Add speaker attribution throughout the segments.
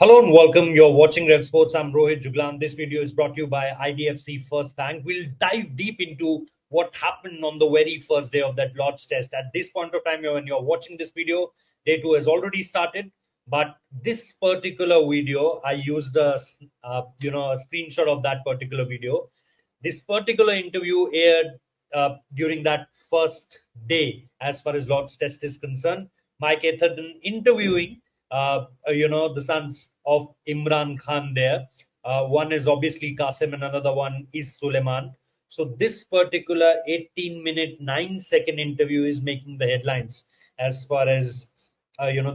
Speaker 1: Hello and welcome. You're watching Rev Sports. I'm Rohit Juglan. This video is brought to you by IDFC First Bank. We'll dive deep into what happened on the very first day of that Lord's Test. At this point of time, when you're watching this video, day two has already started. But this particular video, I used a screenshot of that particular video. This particular interview aired during that first day, as far as Lord's Test is concerned. Mike Atherton interviewing the sons of Imran Khan there. One is obviously Qasim and another one is Suleiman. So this particular 18-minute, 9-second interview is making the headlines as far as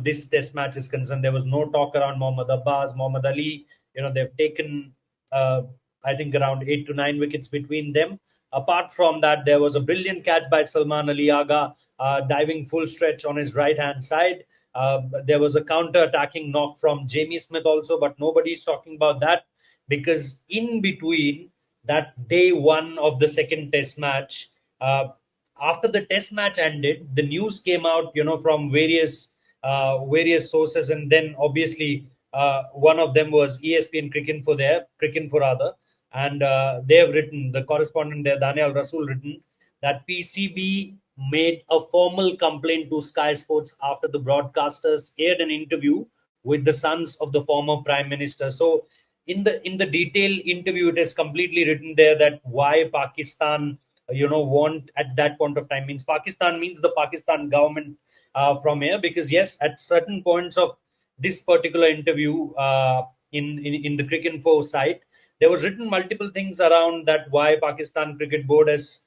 Speaker 1: this test match is concerned. There was no talk around Mohammad Abbas, Mohammad Ali. They've taken I think around 8 to 9 wickets between them. Apart from that, there was a brilliant catch by Salman Ali Agha, diving full stretch on his right hand side. There was a counter-attacking knock from Jamie Smith also, but nobody's talking about that because in between that day one of the second test match, after the test match ended, the news came out, from various sources, and then obviously one of them was ESPN Cricket for other, and they have written, the correspondent there, Daniel Rasul, written that PCB made a formal complaint to Sky Sports after the broadcasters aired an interview with the sons of the former prime minister. So, in the detailed interview, it is completely written there that why Pakistan, want at that point of time, means Pakistan means the Pakistan government from here, because yes, at certain points of this particular interview in the Cricket Info site, there was written multiple things around that why Pakistan Cricket Board has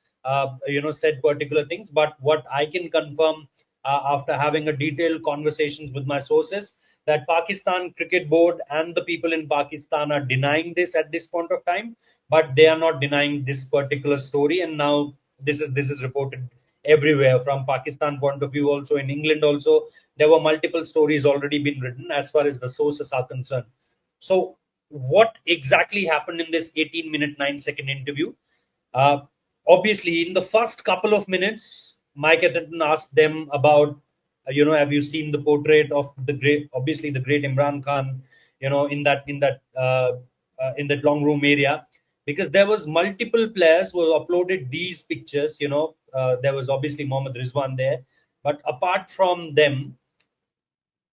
Speaker 1: said particular things. But what I can confirm after having a detailed conversations with my sources, that Pakistan Cricket Board and the people in Pakistan are denying this at this point of time, but they are not denying this particular story. And now this is reported everywhere from Pakistan point of view. Also in England, also there were multiple stories already been written as far as the sources are concerned. So what exactly happened in this 18-minute 9-second interview? Uh, Obviously, in the first couple of minutes, Mike Atherton asked them about, have you seen the portrait of obviously the great Imran Khan, in that long room area, because there was multiple players who uploaded these pictures. There was obviously Mohammad Rizwan there, but apart from them,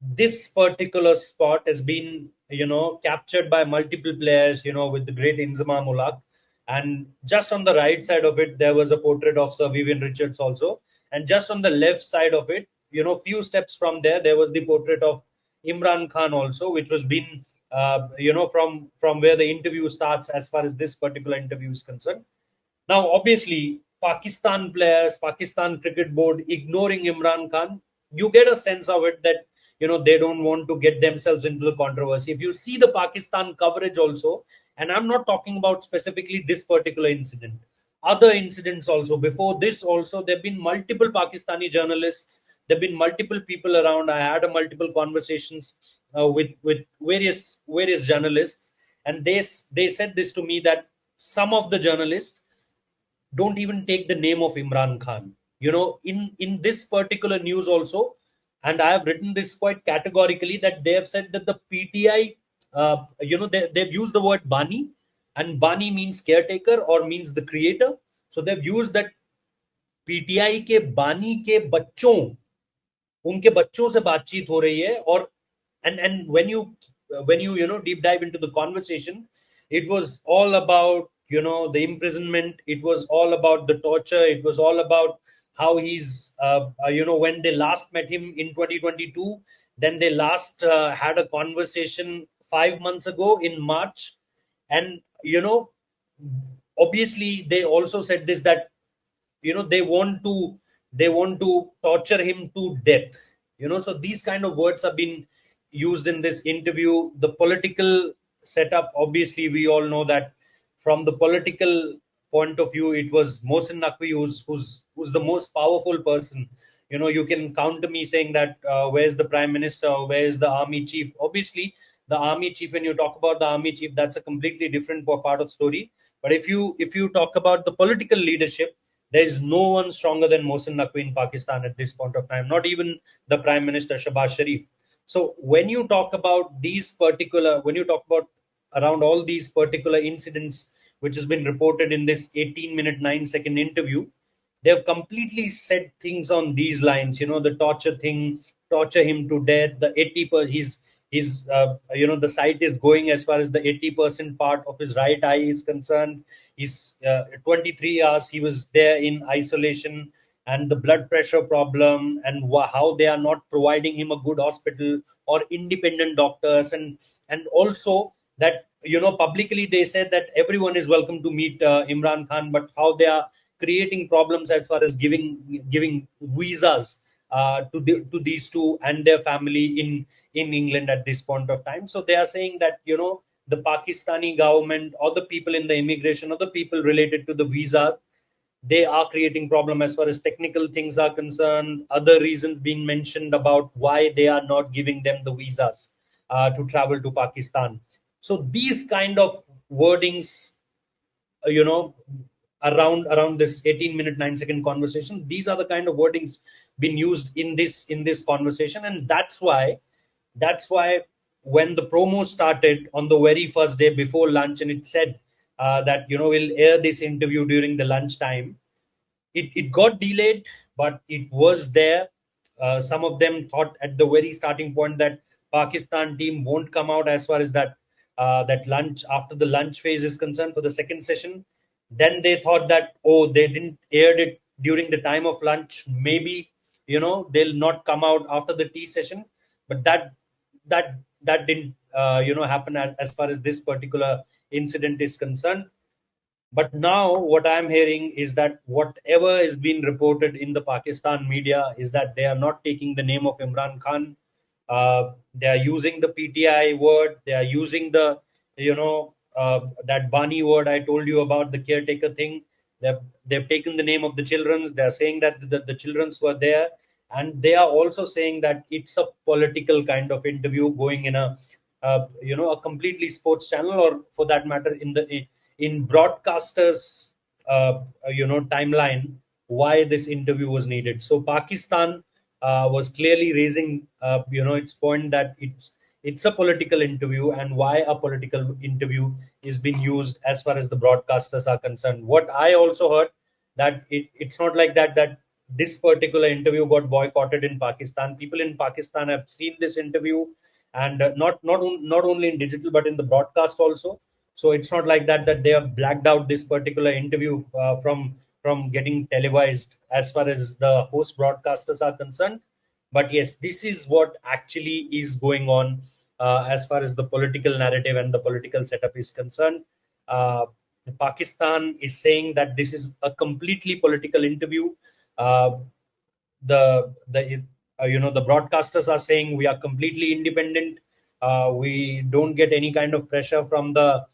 Speaker 1: this particular spot has been captured by multiple players, with the great Inzamam Ulaq. And just on the right side of it, there was a portrait of Sir Vivian Richards also. And just on the left side of it, few steps from there was the portrait of Imran Khan also, which was been from where the interview starts as far as this particular interview is concerned. Now, obviously, Pakistan players, Pakistan Cricket Board ignoring Imran Khan, you get a sense of it that they don't want to get themselves into the controversy. If you see the Pakistan coverage also, and I'm not talking about specifically this particular incident, other incidents also before this also, there have been multiple Pakistani journalists, there have been multiple people around. I had a multiple conversations with various journalists, and they said this to me, that some of the journalists don't even take the name of Imran Khan. In this particular news also, and I have written this quite categorically, that they have said that the PTI, they've used the word Bani, and Bani means caretaker or means the creator. So they've used that PTI के बानी के बच्चों, उनके बच्चों से बातचीत हो रही है. और and when you deep dive into the conversation, it was all about the imprisonment, it was all about the torture, it was all about how he's when they last met him in 2022, then they last had a conversation 5 months ago in March. And obviously they also said this, that they want to torture him to death. So these kind of words have been used in this interview. The political setup, obviously we all know that from the political point of view, it was Mohsin Naqvi who's the most powerful person. You can counter me saying that where's the prime minister, or where's the army chief? Obviously the army chief, when you talk about the army chief, that's a completely different part of story. But if you talk about the political leadership, there is no one stronger than Mohsin Naqvi in Pakistan at this point of time, not even the Prime Minister Shahbaz Sharif. So when you talk about when you talk about around all these particular incidents, which has been reported in this 18-minute, 9-second interview, they have completely said things on these lines. The torture thing, torture him to death. The 80%, his the site is going as far as the 80% part of his right eye is concerned. He's 23 hours he was there in isolation, and the blood pressure problem, and how they are not providing him a good hospital or independent doctors, and also that publicly they said that everyone is welcome to meet Imran Khan, but how they are creating problems as far as giving visas to these two and their family in England at this point of time. So they are saying that the Pakistani government or the people in the immigration or the people related to the visas, they are creating problem as far as technical things are concerned. Other reasons being mentioned about why they are not giving them the visas to travel to Pakistan. So these kind of wordings, uh, you know around this 18-minute, 9-second conversation, these are the kind of wordings being used in this conversation. And that's why when the promo started on the very first day before lunch, and it said that we'll air this interview during the lunchtime, it got delayed, but it was there. Some of them thought at the very starting point that Pakistan team won't come out as far as that lunch, after the lunch phase is concerned, for the second session. Then they thought that, oh, they didn't aired it during the time of lunch. Maybe they'll not come out after the tea session, but that didn't happen as far as this particular incident is concerned. But now what I'm hearing is that whatever is being reported in the Pakistan media is that they are not taking the name of Imran Khan. They are using the PTI word. They are using that Bani word I told you about, the caretaker thing. They've taken the name of the children's. They are saying that the children's were there, and they are also saying that it's a political kind of interview going in a completely sports channel, or for that matter in broadcasters timeline, why this interview was needed. So Pakistan was clearly raising its point that it's a political interview, and why a political interview is being used as far as the broadcasters are concerned. What I also heard, that it's not like that this particular interview got boycotted in Pakistan. People in Pakistan have seen this interview, and not only in digital but in the broadcast also. So it's not like that they have blacked out this particular interview from getting televised as far as the host broadcasters are concerned. But yes, this is what actually is going on as far as the political narrative and the political setup is concerned. Uh, Pakistan is saying that this is a completely political interview. Uh, the broadcasters are saying we are completely independent. We don't get any kind of pressure from the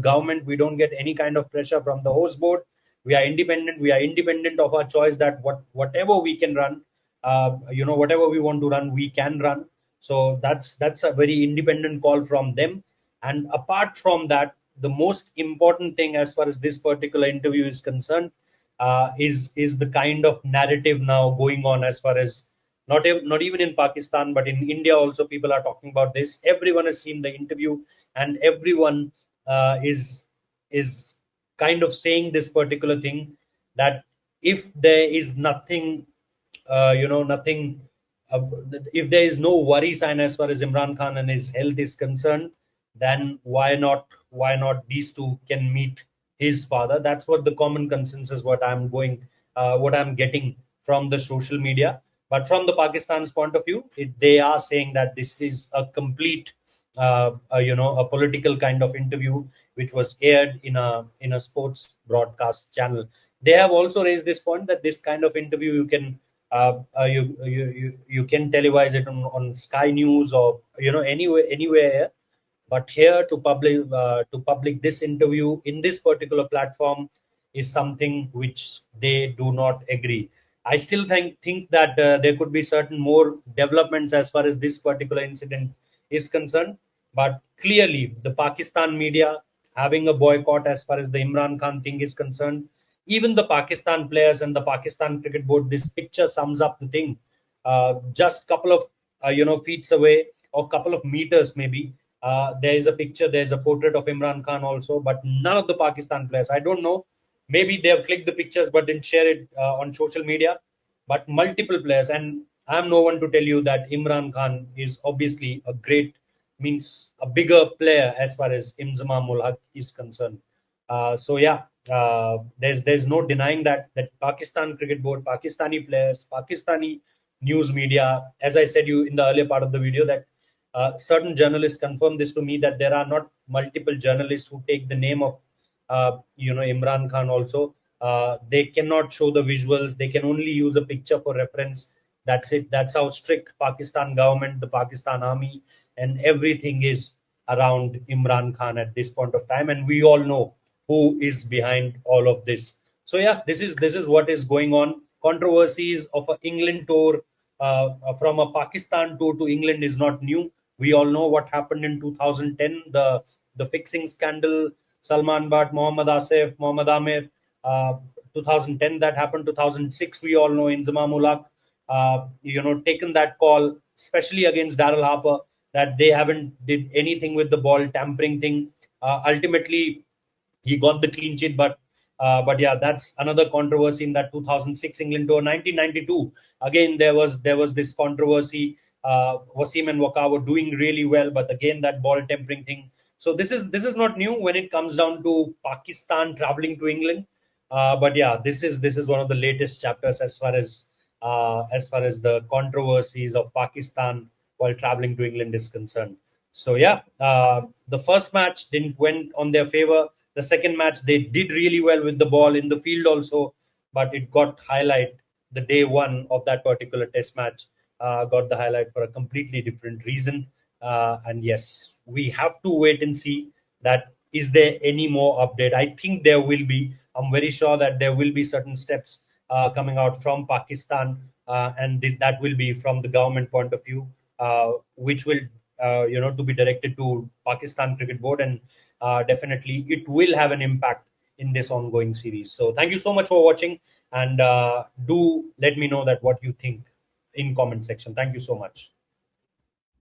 Speaker 1: government. We don't get any kind of pressure from the host board. We are independent. We are independent of our choice, that whatever we can run, whatever we want to run, we can run. So that's a very independent call from them. And apart from that, the most important thing as far as this particular interview is concerned is the kind of narrative now going on, as far as not even in Pakistan, but in India also, people are talking about this. Everyone has seen the interview, and everyone is kind of saying this particular thing, that if there is nothing, nothing, uh, if there is no worry sign as far as Imran Khan and his health is concerned, then why not these two can meet his father? That's what the common consensus, what I'm getting from the social media. But from the Pakistan's point of view, they are saying that this is a complete a political kind of interview, which was aired in a sports broadcast channel. They have also raised this point that this kind of interview you can televise it on Sky News, or anywhere. But here, to public this interview in this particular platform is something which they do not agree. I still think that there could be certain more developments as far as this particular incident is concerned. But clearly, the Pakistan media having a boycott as far as the Imran Khan thing is concerned, even the Pakistan players and the Pakistan Cricket Board, this picture sums up the thing. Just couple of feet away or a couple of meters maybe. There is a picture, there's a portrait of Imran Khan also, but none of the Pakistan players. I don't know. Maybe they have clicked the pictures but didn't share it on social media. But multiple players, and I'm no one to tell you that Imran Khan is obviously a great, means a bigger player as far as Inzamam ul Haq is concerned. So yeah, there's no denying that Pakistan Cricket Board, Pakistani players, Pakistani news media, as I said you in the earlier part of the video, that certain journalists confirmed this to me, that there are not multiple journalists who take the name of Imran Khan also. They cannot show the visuals. They can only use a picture for reference. That's it. That's how strict Pakistan government, the Pakistan army, and everything is around Imran Khan at this point of time. And we all know who is behind all of this. So yeah, this is what is going on. Controversies of an England tour, from a Pakistan tour to England, is not new. We all know what happened in 2010, the fixing scandal, Salman Bhat, Mohammad Asif, Mohammad Amir. 2010 that happened. 2006 we all know Inzamam ul Haq, taken that call, especially against Daryl Harper, that they haven't did anything with the ball tampering thing. Ultimately, he got the clean sheet, but yeah, that's another controversy in that 2006 England tour. 1992, again there was this controversy. Wasim and Waqar were doing really well, but again that ball tempering thing. So this is not new when it comes down to Pakistan traveling to England. But yeah, this is one of the latest chapters as far as the controversies of Pakistan while traveling to England is concerned. So yeah, the first match didn't went on their favor. The second match they did really well with the ball in the field also, but it got highlight. The day one of that particular test match got the highlight for a completely different reason. And yes, we have to wait and see that is there any more update. I think there will be. I'm very sure that there will be certain steps coming out from Pakistan, and that will be from the government point of view, which will to be directed to Pakistan Cricket Board, and definitely it will have an impact in this ongoing series. So thank you so much for watching, and do let me know that what you think in comment section. Thank you so much.